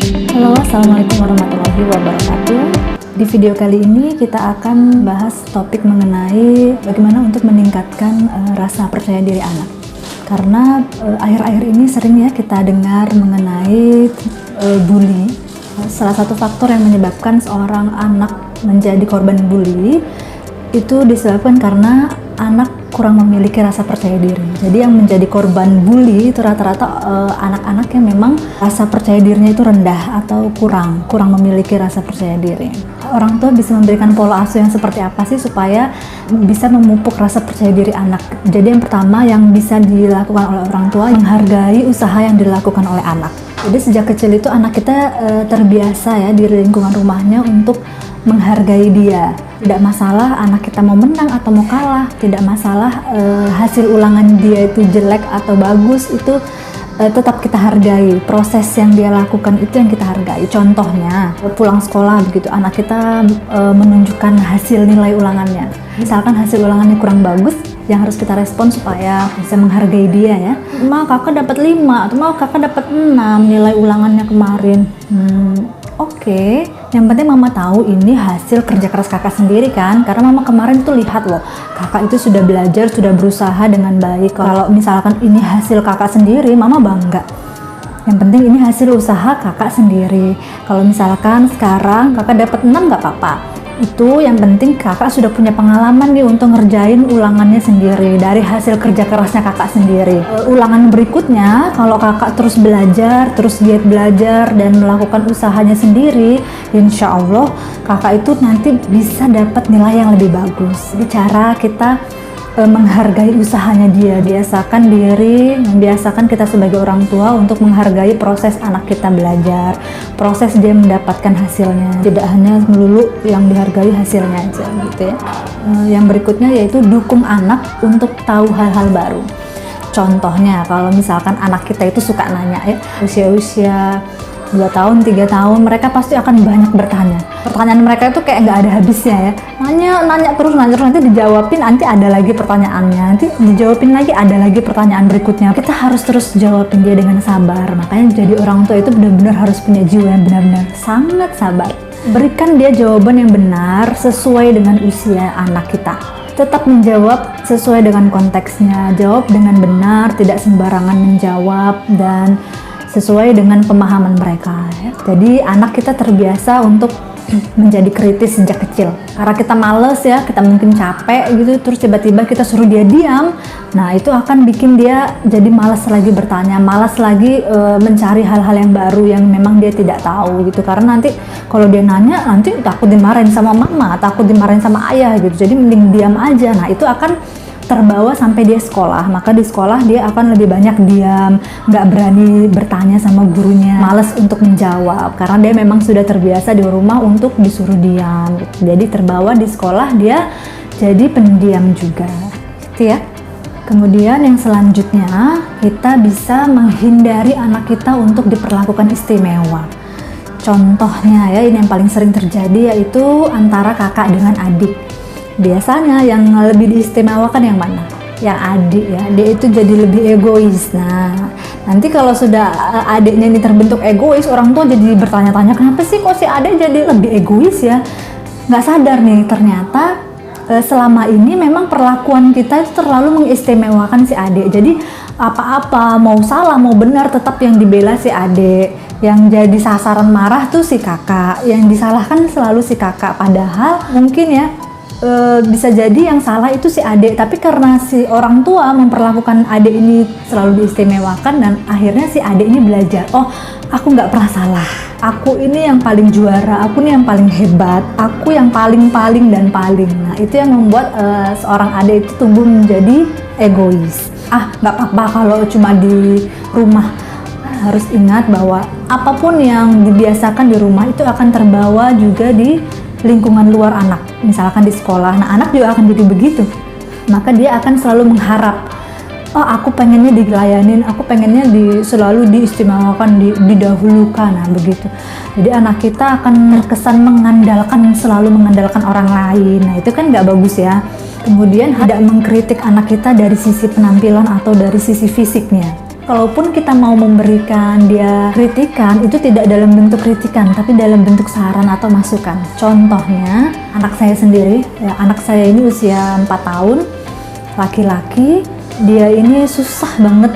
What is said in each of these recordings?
Halo, Assalamualaikum warahmatullahi wabarakatuh. Di video kali ini kita akan bahas topik mengenai bagaimana untuk meningkatkan rasa percaya diri anak. Karena akhir-akhir ini sering ya kita dengar mengenai bully. Salah satu faktor yang menyebabkan seorang anak menjadi korban bully itu disebabkan karena anak kurang memiliki rasa percaya diri. Jadi yang menjadi korban bully itu rata-rata anak-anak yang memang rasa percaya dirinya itu rendah atau kurang memiliki rasa percaya diri. Orang tua bisa memberikan pola asuh yang seperti apa sih supaya bisa memupuk rasa percaya diri anak. Jadi yang pertama yang bisa dilakukan oleh orang tua, menghargai usaha yang dilakukan oleh anak. Jadi sejak kecil itu anak kita terbiasa ya di lingkungan rumahnya untuk menghargai dia. Tidak masalah anak kita mau menang atau mau kalah, tidak masalah hasil ulangan dia itu jelek atau bagus, itu tetap kita hargai. Proses yang dia lakukan itu yang kita hargai. Contohnya pulang sekolah begitu, anak kita menunjukkan hasil nilai ulangannya. Misalkan hasil ulangannya kurang bagus, yang harus kita respon supaya bisa menghargai dia ya. Ma, kakak dapat 5 atau ma, kakak dapat 6 nilai ulangannya kemarin. Oke. Yang penting mama tahu ini hasil kerja keras kakak sendiri kan, karena mama kemarin tuh lihat loh, kakak itu sudah belajar, sudah berusaha dengan baik. Kalau misalkan ini hasil kakak sendiri, mama bangga. Yang penting ini hasil usaha kakak sendiri. Kalau misalkan sekarang kakak dapat 6 nggak apa-apa. Itu yang penting kakak sudah punya pengalaman nih untuk ngerjain ulangannya sendiri dari hasil kerja kerasnya kakak sendiri. Ulangan berikutnya kalau kakak terus belajar, terus giat belajar dan melakukan usahanya sendiri, insya Allah kakak itu nanti bisa dapat nilai yang lebih bagus. Jadi cara kita menghargai usahanya dia, membiasakan kita sebagai orang tua untuk menghargai proses anak kita belajar, proses dia mendapatkan hasilnya, tidak hanya melulu yang dihargai hasilnya aja gitu ya. Yang berikutnya yaitu dukung anak untuk tahu hal-hal baru. Contohnya kalau misalkan anak kita itu suka nanya ya, usia 2 tahun, 3 tahun, mereka pasti akan banyak bertanya. Pertanyaan mereka itu kayak nggak ada habisnya ya. Nanya terus, nanti dijawabin, nanti ada lagi pertanyaannya, nanti dijawabin lagi, ada lagi pertanyaan berikutnya. Kita harus terus jawabin dia dengan sabar. Makanya jadi orang tua itu benar-benar harus punya jiwa yang benar-benar sangat sabar. Berikan dia jawaban yang benar sesuai dengan usia anak kita. Tetap menjawab sesuai dengan konteksnya, jawab dengan benar, tidak sembarangan menjawab, dan sesuai dengan pemahaman mereka ya. Jadi anak kita terbiasa untuk menjadi kritis sejak kecil karena kita males ya, kita mungkin capek gitu, terus tiba-tiba kita suruh dia diam. Nah itu akan bikin dia jadi malas lagi bertanya, malas lagi mencari hal-hal yang baru yang memang dia tidak tahu gitu, karena nanti kalau dia nanya nanti takut dimarahin sama mama, takut dimarahin sama ayah gitu, jadi mending diam aja. Nah itu akan terbawa sampai dia sekolah, maka di sekolah dia akan lebih banyak diam, nggak berani bertanya sama gurunya, malas untuk menjawab karena dia memang sudah terbiasa di rumah untuk disuruh diam. Jadi terbawa di sekolah dia jadi pendiam juga, gitu ya. Kemudian yang selanjutnya kita bisa menghindari anak kita untuk diperlakukan istimewa. Contohnya ya, ini yang paling sering terjadi yaitu antara kakak dengan adik. Biasanya yang lebih diistimewakan yang mana? Yang adik ya, dia itu jadi lebih egois. Nah, nanti kalau sudah adiknya ini terbentuk egois, orang tua jadi bertanya-tanya, kenapa sih kok si adik jadi lebih egois ya? Nggak sadar nih, ternyata selama ini memang perlakuan kita itu terlalu mengistimewakan si adik. Jadi apa-apa, mau salah mau benar, tetap yang dibela si adik. Yang jadi sasaran marah tuh si kakak, yang disalahkan selalu si kakak. Padahal mungkin ya, bisa jadi yang salah itu si adik, tapi karena si orang tua memperlakukan adik ini selalu diistimewakan, dan akhirnya si adik ini belajar, oh aku nggak pernah salah, aku ini yang paling juara, aku ini yang paling hebat, aku yang paling dan paling. Nah itu yang membuat seorang adik itu tumbuh menjadi egois. Nggak apa-apa kalau cuma di rumah. Harus ingat bahwa apapun yang dibiasakan di rumah itu akan terbawa juga di lingkungan luar anak, misalkan di sekolah. Nah anak juga akan jadi begitu, maka dia akan selalu mengharap, oh aku pengennya dilayanin, aku pengennya selalu diistimewakan, didahulukan. Nah begitu, jadi anak kita akan terkesan selalu mengandalkan orang lain. Nah itu kan nggak bagus ya. Kemudian tidak mengkritik anak kita dari sisi penampilan atau dari sisi fisiknya. kalaupun kita mau memberikan dia kritikan, itu tidak dalam bentuk kritikan, tapi dalam bentuk saran atau masukan. Contohnya, anak saya sendiri, ya, anak saya ini usia 4 tahun, laki-laki, dia ini susah banget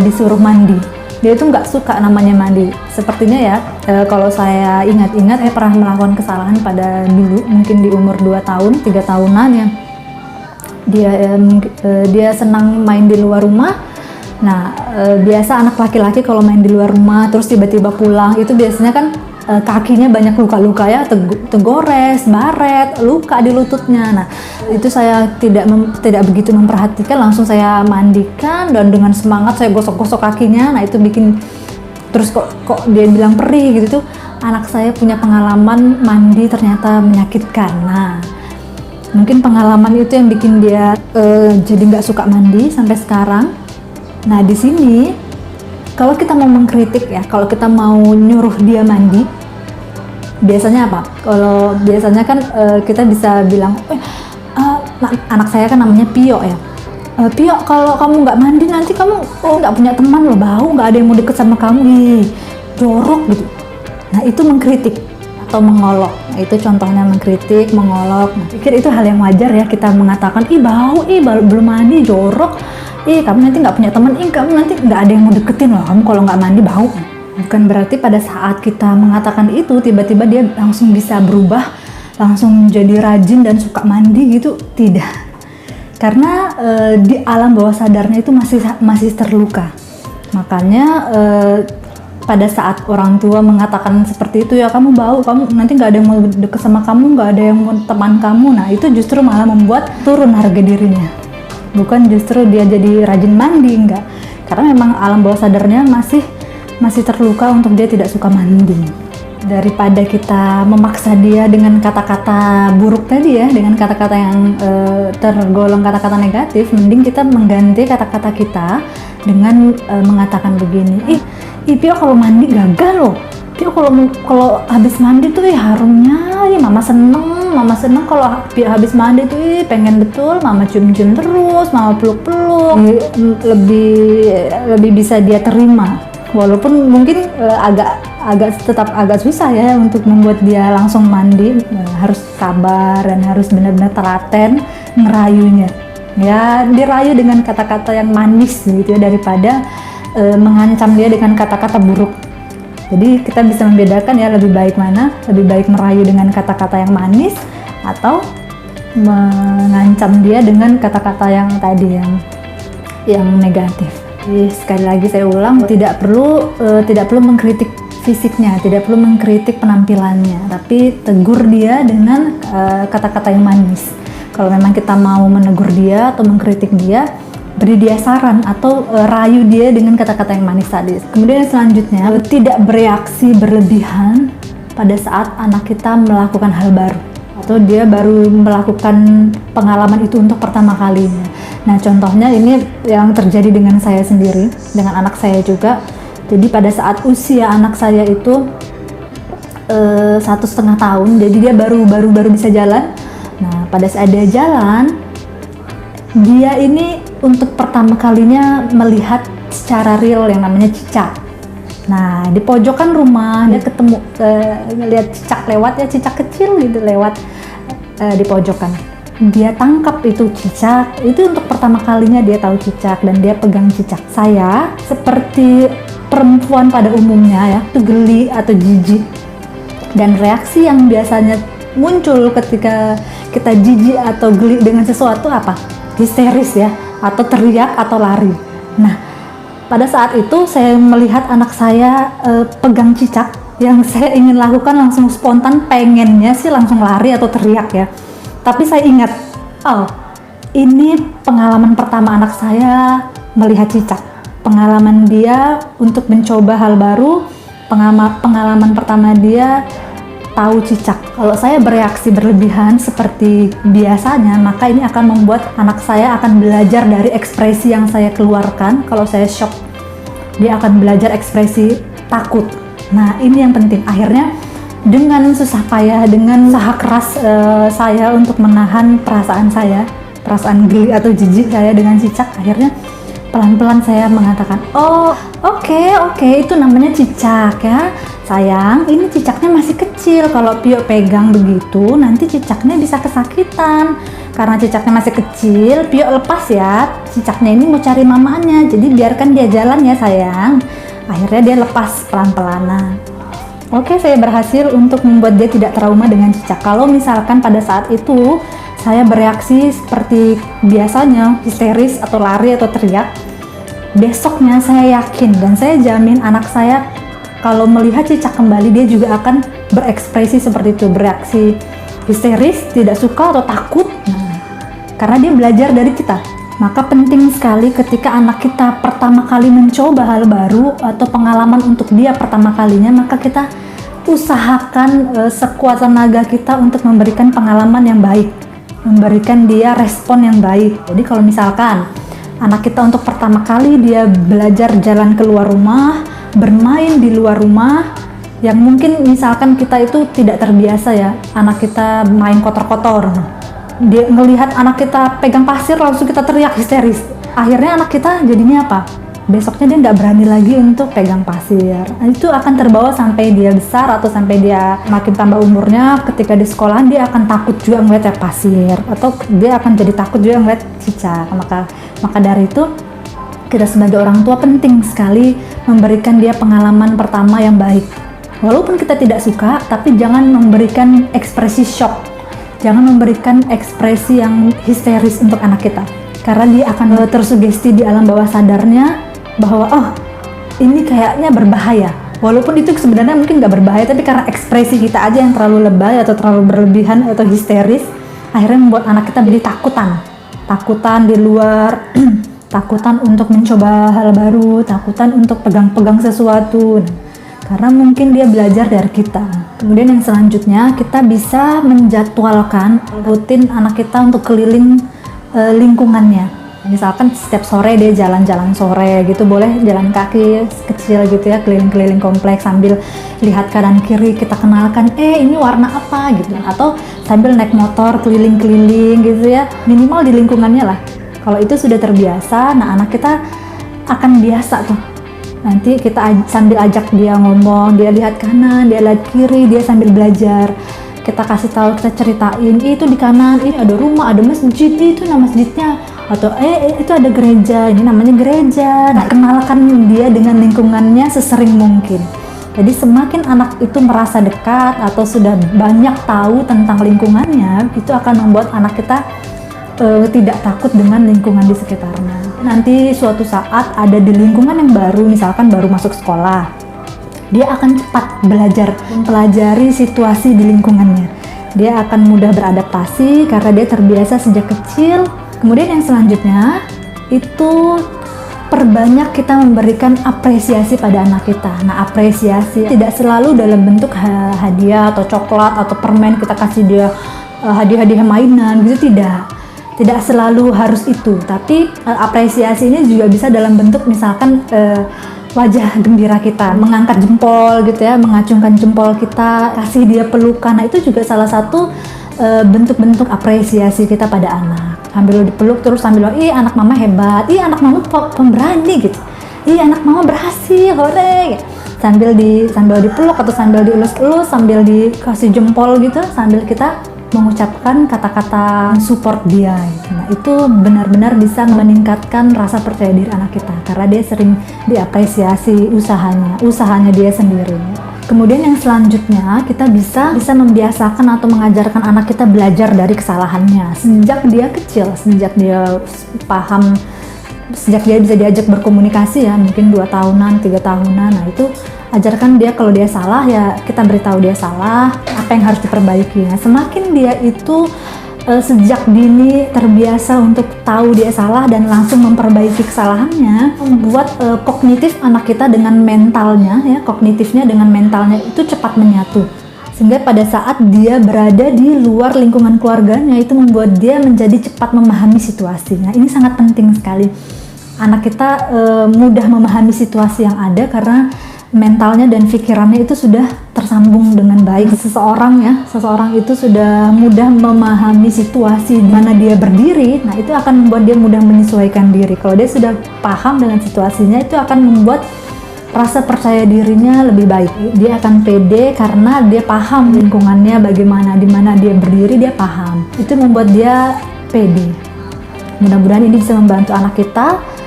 disuruh mandi. Dia itu nggak suka namanya mandi. Sepertinya ya, kalau saya ingat-ingat, saya pernah melakukan kesalahan pada dulu, mungkin di umur 2 tahun, 3 tahunan ya. Dia senang main di luar rumah. Nah, biasa anak laki-laki kalau main di luar rumah terus tiba-tiba pulang, itu biasanya kan kakinya banyak luka-luka ya, tegores, baret, luka di lututnya. Nah, itu saya tidak begitu memperhatikan, langsung saya mandikan dan dengan semangat saya gosok-gosok kakinya. Nah, itu bikin terus kok dia bilang perih gitu tuh. Anak saya punya pengalaman mandi ternyata menyakitkan. Nah, mungkin pengalaman itu yang bikin dia jadi nggak suka mandi sampai sekarang. Nah, di sini kalau kita mau mengkritik ya, kalau kita mau nyuruh dia mandi, biasanya apa? Kalau biasanya kan kita bisa bilang, anak saya kan namanya Pio ya. Pio, kalau kamu nggak mandi nanti kamu nggak punya teman loh, bau, nggak ada yang mau deket sama kamu, jorok gitu. Nah, itu mengkritik atau mengolok. Nah, itu contohnya mengkritik, mengolok. Nah, pikir itu hal yang wajar ya, kita mengatakan, bau, belum mandi, jorok. Kamu nanti nggak punya teman, kamu nanti nggak ada yang mau deketin loh, kamu kalau nggak mandi bau. Bukan berarti pada saat kita mengatakan itu, tiba-tiba dia langsung bisa berubah, langsung jadi rajin dan suka mandi gitu, tidak. Karena di alam bawah sadarnya itu masih terluka. Makanya pada saat orang tua mengatakan seperti itu, ya kamu bau, kamu nanti nggak ada yang mau deket sama kamu, nggak ada yang mau teman kamu. Nah, itu justru malah membuat turun harga dirinya. Bukan justru dia jadi rajin mandi, enggak. Karena memang alam bawah sadarnya masih terluka untuk dia tidak suka mandi. Daripada kita memaksa dia dengan kata-kata buruk tadi ya, dengan kata-kata yang tergolong kata-kata negatif, mending kita mengganti kata-kata kita dengan mengatakan begini, Pio kalau mandi gagal loh. Pio kalau habis mandi tuh harumnya, mama seneng kalau Pio habis mandi tuh pengen betul mama cium-cium terus, mama peluk-peluk. Lebih bisa dia terima. Walaupun mungkin tetap agak susah ya untuk membuat dia langsung mandi. Harus sabar dan harus benar-benar telaten ngerayunya. Ya, dirayu dengan kata-kata yang manis gitu ya, daripada mengancam dia dengan kata-kata buruk. Jadi kita bisa membedakan ya, lebih baik merayu dengan kata-kata yang manis atau mengancam dia dengan kata-kata yang tadi yang negatif. Jadi sekali lagi saya ulang, tidak perlu mengkritik fisiknya, tidak perlu mengkritik penampilannya, tapi tegur dia dengan kata-kata yang manis. Kalau memang kita mau menegur dia atau mengkritik dia, beri dia saran atau rayu dia dengan kata-kata yang manis tadi. Kemudian selanjutnya, tidak bereaksi berlebihan pada saat anak kita melakukan hal baru atau dia baru melakukan pengalaman itu untuk pertama kalinya. Nah, contohnya ini yang terjadi dengan saya sendiri, dengan anak saya juga. Jadi pada saat usia anak saya itu 1,5 tahun, jadi dia baru bisa jalan. Nah, pada saat dia jalan, dia ini untuk pertama kalinya melihat secara real yang namanya cicak. Nah, di pojokan rumah dia ketemu ngelihat cicak lewat ya, cicak kecil gitu lewat di pojokan. Dia tangkap itu cicak. Itu untuk pertama kalinya dia tahu cicak dan dia pegang cicak. Saya seperti perempuan pada umumnya ya, itu geli atau jijik. Dan reaksi yang biasanya muncul ketika kita jijik atau geli dengan sesuatu apa? Histeris ya, atau teriak atau lari. Nah, pada saat itu saya melihat anak saya pegang cicak, yang saya ingin lakukan langsung spontan pengennya sih langsung lari atau teriak ya. Tapi saya ingat, ini pengalaman pertama anak saya melihat cicak. Pengalaman dia untuk mencoba hal baru, pengalaman pertama dia tahu cicak. Kalau saya bereaksi berlebihan seperti biasanya, maka ini akan membuat anak saya akan belajar dari ekspresi yang saya keluarkan. Kalau saya shock, dia akan belajar ekspresi takut. Nah, ini yang penting. Akhirnya dengan susah payah, dengan usaha keras saya untuk menahan perasaan geli atau jijik saya dengan cicak, akhirnya pelan-pelan saya mengatakan, oh oke, itu namanya cicak ya. Sayang, ini cicaknya masih kecil. Kalau Pio pegang begitu, nanti cicaknya bisa kesakitan. Karena cicaknya masih kecil, Pio lepas ya. Cicaknya ini mau cari mamanya, jadi biarkan dia jalan ya sayang. Akhirnya dia lepas pelan-pelan. Oke, saya berhasil untuk membuat dia tidak trauma dengan cicak. Kalau misalkan pada saat itu saya bereaksi seperti biasanya, histeris atau lari atau teriak, besoknya saya yakin dan saya jamin anak saya kalau melihat cicak kembali dia juga akan berekspresi seperti itu, bereaksi histeris, tidak suka atau takut. Karena dia belajar dari kita. Maka penting sekali ketika anak kita pertama kali mencoba hal baru atau pengalaman untuk dia pertama kalinya, maka kita usahakan sekuat tenaga kita untuk memberikan pengalaman yang baik, memberikan dia respon yang baik. Jadi kalau misalkan anak kita untuk pertama kali dia belajar jalan keluar rumah, bermain di luar rumah, yang mungkin misalkan kita itu tidak terbiasa ya, anak kita main kotor-kotor, dia ngelihat anak kita pegang pasir langsung kita teriak histeris, akhirnya anak kita jadinya apa? Besoknya dia nggak berani lagi untuk pegang pasir. Itu akan terbawa sampai dia besar atau sampai dia makin tambah umurnya, ketika di sekolahan dia akan takut juga ngeliat pasir, atau dia akan jadi takut juga ngeliat cicak. Maka dari itu kita sebagai orang tua penting sekali memberikan dia pengalaman pertama yang baik. Walaupun kita tidak suka, tapi jangan memberikan ekspresi shock, jangan memberikan ekspresi yang histeris untuk anak kita, karena dia akan tersugesti di alam bawah sadarnya bahwa oh ini kayaknya berbahaya, walaupun itu sebenarnya mungkin nggak berbahaya, tapi karena ekspresi kita aja yang terlalu lebay atau terlalu berlebihan atau histeris, akhirnya membuat anak kita jadi takutan di luar, takutan untuk mencoba hal baru, takutan untuk pegang-pegang sesuatu, karena mungkin dia belajar dari kita. Kemudian yang selanjutnya, kita bisa menjadwalkan rutin anak kita untuk keliling lingkungannya. Misalkan setiap sore dia jalan-jalan sore gitu, boleh jalan kaki kecil gitu ya, keliling-keliling kompleks sambil lihat kanan kiri, kita kenalkan ini warna apa gitu, atau sambil naik motor keliling-keliling gitu ya, minimal di lingkungannya lah. Kalau itu sudah terbiasa, nah anak kita akan biasa tuh. Nanti kita sambil ajak dia ngomong, dia lihat kanan, dia lihat kiri, dia sambil belajar. Kita kasih tahu, kita ceritain, itu di kanan, ini ada rumah, ada masjid, itu nama masjidnya, atau itu ada gereja, ini namanya gereja. Nah, kenalkan dia dengan lingkungannya sesering mungkin. Jadi semakin anak itu merasa dekat atau sudah banyak tahu tentang lingkungannya, itu akan membuat anak kita tidak takut dengan lingkungan di sekitarnya. Nanti suatu saat ada di lingkungan yang baru, misalkan baru masuk sekolah, dia akan cepat belajar mempelajari situasi di lingkungannya. Dia akan mudah beradaptasi karena dia terbiasa sejak kecil. Kemudian yang selanjutnya itu perbanyak kita memberikan apresiasi pada anak kita. Nah, apresiasi tidak selalu dalam bentuk hadiah atau coklat atau permen, kita kasih dia hadiah-hadiah mainan gitu, tidak selalu harus itu. Tapi apresiasi ini juga bisa dalam bentuk misalkan wajah gembira kita, mengangkat jempol gitu ya, mengacungkan jempol kita, kasih dia pelukan. Nah, itu juga salah satu bentuk-bentuk apresiasi kita pada anak. Sambil dipeluk terus sambil anak mama hebat, anak mama pemberani gitu, anak mama berhasil, hore gitu. Sambil dipeluk atau sambil dielus-elus, sambil dikasih jempol gitu, sambil kita mengucapkan kata-kata support dia gitu. Nah, itu benar-benar bisa meningkatkan rasa percaya diri anak kita karena dia sering diapresiasi usahanya dia sendiri. Kemudian yang selanjutnya, kita bisa membiasakan atau mengajarkan anak kita belajar dari kesalahannya sejak dia kecil, sejak dia paham, sejak dia bisa diajak berkomunikasi ya, mungkin 2 tahunan, 3 tahunan. Nah, itu ajarkan dia kalau dia salah ya kita beritahu dia salah, apa yang harus diperbaiki. Nah, semakin dia itu sejak dini terbiasa untuk tahu dia salah dan langsung memperbaiki kesalahannya, membuat kognitif anak kita dengan mentalnya ya, kognitifnya dengan mentalnya itu cepat menyatu. Sehingga pada saat dia berada di luar lingkungan keluarganya, itu membuat dia menjadi cepat memahami situasi. Nah, ini sangat penting sekali. Anak kita mudah memahami situasi yang ada karena mentalnya dan pikirannya itu sudah tersambung dengan baik. Seseorang itu sudah mudah memahami situasi di mana dia berdiri. Nah, itu akan membuat dia mudah menyesuaikan diri. Kalau dia sudah paham dengan situasinya, itu akan membuat rasa percaya dirinya lebih baik. Dia akan pede karena dia paham lingkungannya bagaimana, di mana dia berdiri, dia paham. Itu membuat dia pede. Mudah-mudahan ini bisa membantu anak kita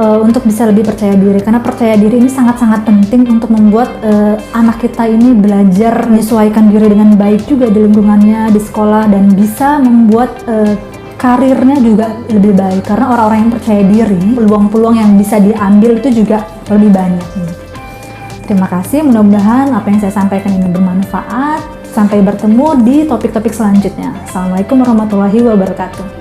untuk bisa lebih percaya diri, karena percaya diri ini sangat-sangat penting untuk membuat anak kita ini belajar menyesuaikan diri dengan baik juga di lingkungannya, di sekolah, dan bisa membuat karirnya juga lebih baik, karena orang-orang yang percaya diri, peluang-peluang yang bisa diambil itu juga lebih banyak. Terima kasih, mudah-mudahan apa yang saya sampaikan ini bermanfaat. Sampai bertemu di topik-topik selanjutnya. Assalamualaikum warahmatullahi wabarakatuh.